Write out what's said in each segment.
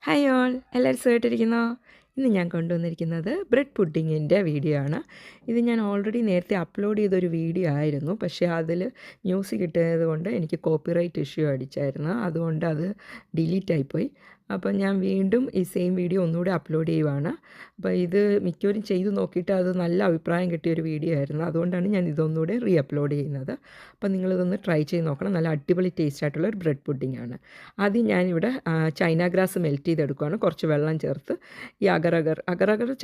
Hi all, എല്ലാവരും സുഖമായിട്ടിരിക്കുന്നോ? ഇന്ന് ഞാൻ കൊണ്ടുവന്നിരിക്കുന്നത് ബ്രെഡ് പുഡിങ്ങിൻ്റെ വീഡിയോ ആണ്. ഇത് ഞാൻ ഓൾറെഡി നേരത്തെ അപ്ലോഡ് ചെയ്തൊരു വീഡിയോ ആയിരുന്നു. പക്ഷേ അതിൽ ന്യൂസ് കിട്ടിയത് കൊണ്ട് എനിക്ക് കോപ്പിറൈറ്റ് ഇഷ്യൂ അടിച്ചായിരുന്നു. അതുകൊണ്ട് അത് ഡിലീറ്റ് ആയിപ്പോയി. അപ്പോൾ ഞാൻ വീണ്ടും ഈ സെയിം വീഡിയോ ഒന്നുകൂടി അപ്ലോഡ് ചെയ്യുവാണ്. അപ്പോൾ ഇത് മിക്കവരും ചെയ്ത് നോക്കിയിട്ട് അത് നല്ല അഭിപ്രായം കിട്ടിയൊരു വീഡിയോ ആയിരുന്നു. അതുകൊണ്ടാണ് ഞാൻ ഇതൊന്നുകൂടെ റീ അപ്ലോഡ് ചെയ്യുന്നത്. അപ്പോൾ നിങ്ങളിതൊന്ന് ട്രൈ ചെയ്ത് നോക്കണം. നല്ല അടിപൊളി ടേസ്റ്റ് ആയിട്ടുള്ള ഒരു ബ്രെഡ് പുഡിംഗ് ആണ്. ആദ്യം ഞാനിവിടെ ചൈന ഗ്രാസ് മെൽറ്റ് ചെയ്തെടുക്കുകയാണ്. കുറച്ച് വെള്ളം ചേർത്ത് ഈ അഗർ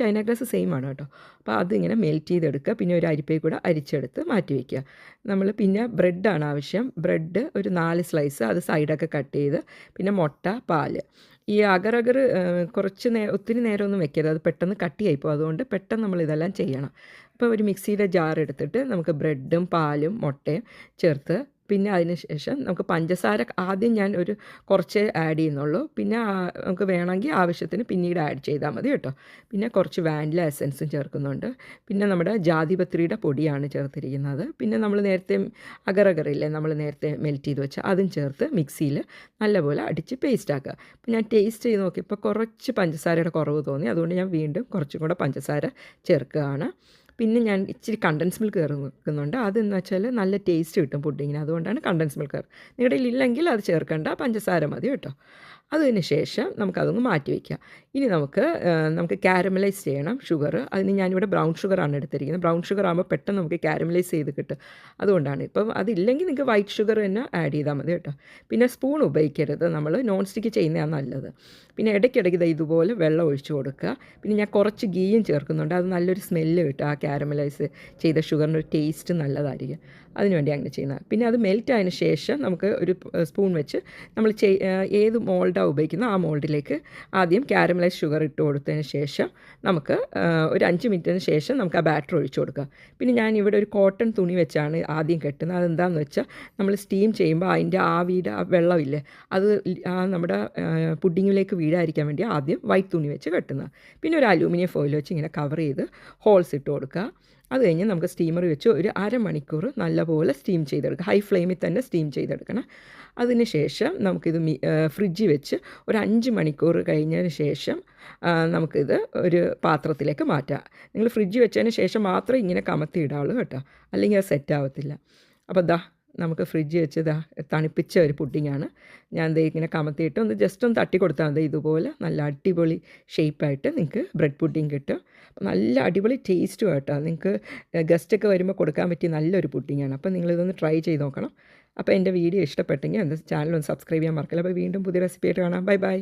ചൈന ഗ്രാസ് സെയിം ആണ് കേട്ടോ. അപ്പോൾ അതിങ്ങനെ മെൽറ്റ് ചെയ്തെടുക്കുക. പിന്നെ ഒരു അരിപ്പയിൽ കൂടെ അരിച്ചെടുത്ത് മാറ്റി വയ്ക്കുക. നമ്മൾ പിന്നെ ബ്രെഡാണ് ആവശ്യം. ബ്രെഡ് ഒരു 4 സ്ലൈസ്, അത് സൈഡൊക്കെ കട്ട് ചെയ്ത്, പിന്നെ മുട്ട, പാല്. ഈ അഗർ കുറച്ച് ഒത്തിരി നേരമൊന്നും വെക്കരുത്, അത് പെട്ടെന്ന് കട്ടിയായിപ്പോൾ. അതുകൊണ്ട് പെട്ടെന്ന് നമ്മളിതെല്ലാം ചെയ്യണം. അപ്പോൾ ഒരു മിക്സിയുടെ ജാർ എടുത്തിട്ട് നമുക്ക് ബ്രെഡും പാലും മുട്ടയും ചേർത്ത്, പിന്നെ അതിന് ശേഷം നമുക്ക് പഞ്ചസാര ആദ്യം ഞാൻ ഒരു കുറച്ച് ആഡ് ചെയ്യുന്നുള്ളൂ. പിന്നെ നമുക്ക് വേണമെങ്കിൽ ആവശ്യത്തിന് പിന്നീട് ആഡ് ചെയ്താൽ മതി കേട്ടോ. പിന്നെ കുറച്ച് വാനില എസൻസും ചേർക്കുന്നുണ്ട്. പിന്നെ നമ്മുടെ ജാതിപത്രിയുടെ പൊടിയാണ് ചേർത്തിരിക്കുന്നത്. പിന്നെ നമ്മൾ നേരത്തെ അഗറില്ലേ, നമ്മൾ നേരത്തെ മെൽറ്റ് ചെയ്ത് വെച്ച അതും ചേർത്ത് മിക്സിയിൽ നല്ലപോലെ അടിച്ച് പേസ്റ്റ് ആക്കുക. അപ്പോൾ ഞാൻ ടേസ്റ്റ് ചെയ്ത് നോക്കിയപ്പോൾ കുറച്ച് പഞ്ചസാരയുടെ കുറവ് തോന്നി. അതുകൊണ്ട് ഞാൻ വീണ്ടും കുറച്ചും കൂടെ പഞ്ചസാര ചേർക്കുകയാണ്. പിന്നെ ഞാൻ ഇച്ചിരി കണ്ടൻസ് മിൽക്ക് ചേർക്കുന്നുണ്ട്. അതെന്ന് വെച്ചാൽ നല്ല ടേസ്റ്റ് കിട്ടും പുഡിങ്ങിന്. അതുകൊണ്ടാണ് കണ്ടൻസ് മിൽക്ക്. നിങ്ങളുടെ കയ്യിൽ ഇല്ലെങ്കിൽ അത് ചേർക്കേണ്ട, പഞ്ചസാര മതി കേട്ടോ. അതിന് ശേഷം നമുക്കതൊന്ന് മാറ്റി വയ്ക്കാം. ഇനി നമുക്ക് കാരമലൈസ് ചെയ്യണം ഷുഗർ. അതിന് ഞാനിവിടെ ബ്രൗൺ ഷുഗറാണ് എടുത്തിരിക്കുന്നത്. ബ്രൗൺ ഷുഗർ ആകുമ്പോൾ പെട്ടെന്ന് നമുക്ക് കാരമലൈസ് ചെയ്ത് കിട്ടും. അതുകൊണ്ടാണ്. ഇപ്പം അതില്ലെങ്കിൽ നിങ്ങൾക്ക് വൈറ്റ് ഷുഗർ തന്നെ ആഡ് ചെയ്താൽ മതി കേട്ടോ. പിന്നെ സ്പൂൺ ഉപയോഗിക്കരുത്, നമ്മൾ നോൺ സ്റ്റിക്ക് ചെയ്യുന്നതാണ് നല്ലത്. പിന്നെ ഇടയ്ക്കിടയ്ക്ക് ഇതുപോലെ വെള്ളം ഒഴിച്ച് കൊടുക്കുക. പിന്നെ ഞാൻ കുറച്ച് ഗീയും ചേർക്കുന്നുണ്ട്. അത് നല്ലൊരു സ്മെല്ല് കിട്ടും. ആ കാരമലൈസ് ചെയ്ത ഷുഗറിൻ്റെ ഒരു ടേസ്റ്റ് നല്ലതായിരിക്കും. അതിനുവേണ്ടി അങ്ങനെ ചെയ്യുന്നത്. പിന്നെ അത് മെൽറ്റ് ആയതിന് ശേഷം നമുക്ക് ഒരു സ്പൂൺ വെച്ച് നമ്മൾ ഏത് മോൾഡാണ് ഉപയോഗിക്കുന്നത് ആ മോൾഡിലേക്ക് ആദ്യം കാരമലൈസ് ഷുഗർ ഇട്ട് കൊടുത്തതിന് ശേഷം നമുക്ക് ഒരു 5 മിനിറ്റിന് ശേഷം നമുക്ക് ആ ബാറ്റർ ഒഴിച്ച് കൊടുക്കുക. പിന്നെ ഞാനിവിടെ ഒരു കോട്ടൺ തുണി വെച്ചാണ് ആദ്യം കെട്ടുന്നത്. അതെന്താണെന്ന് വെച്ചാൽ നമ്മൾ സ്റ്റീം ചെയ്യുമ്പോൾ അതിൻ്റെ ആവിയുടെ ആ വെള്ളമില്ലേ, അത് നമ്മുടെ പുഡിങ്ങിലേക്ക് വീഴാതിരിക്കാൻ വേണ്ടി ആദ്യം വൈറ്റ് തുണി വെച്ച് കെട്ടുന്നത്. പിന്നെ ഒരു അലൂമിനിയം ഫോയിൽ വെച്ച് ഇങ്ങനെ കവർ ചെയ്ത് ഹോൾസ് ഇട്ട് കൊടുക്കുക. അത് കഴിഞ്ഞ് നമുക്ക് സ്റ്റീമർ വെച്ച് ഒരു അരമണിക്കൂർ നല്ലപോലെ സ്റ്റീം ചെയ്തെടുക്കുക. ഹൈ ഫ്ലെയിമിൽ തന്നെ സ്റ്റീം ചെയ്തെടുക്കണം. അതിന് ശേഷം നമുക്കിത് ഫ്രിഡ്ജിൽ വെച്ച് ഒരു 5 മണിക്കൂർ കഴിഞ്ഞതിന് ശേഷം നമുക്കിത് ഒരു പാത്രത്തിലേക്ക് മാറ്റാം. നിങ്ങൾ ഫ്രിഡ്ജിൽ വെച്ചതിന് ശേഷം മാത്രമേ ഇങ്ങനെ കമത്തി ഇടാവുള്ളൂ കേട്ടോ, അല്ലെങ്കിൽ അത് സെറ്റ് ആവത്തില്ല. അപ്പോൾ നമുക്ക് ഫ്രിഡ്ജിൽ വെച്ച് തണുപ്പിച്ച ഒരു പുഡിങ്ങാണ്. ഞാൻ ഇങ്ങനെ കമത്തിയിട്ട് ജസ്റ്റ് ഒന്ന് തട്ടി കൊടുത്താൽ മതി. ഇതുപോലെ നല്ല അടിപൊളി ഷേപ്പായിട്ട് നിങ്ങൾക്ക് ബ്രെഡ് പുഡിങ് കിട്ടും. നല്ല അടിപൊളി ടേസ്റ്റും കേട്ടോ. നിങ്ങൾക്ക് ഗസ്റ്റൊക്കെ വരുമ്പോൾ കൊടുക്കാൻ പറ്റിയ നല്ലൊരു പുഡിങ്ങാണ്. അപ്പോൾ നിങ്ങളിതൊന്ന് ട്രൈ ചെയ്ത് നോക്കണം. അപ്പോൾ എൻ്റെ വീഡിയോ ഇഷ്ടപ്പെട്ടെങ്കിൽ എൻ്റെ ചാനൽ ഒന്ന് സബ്സ്ക്രൈബ് ചെയ്യാൻ മറക്കില്ല. അപ്പോൾ വീണ്ടും പുതിയ റെസിപ്പി ആയിട്ട് കാണാം. Bye bye.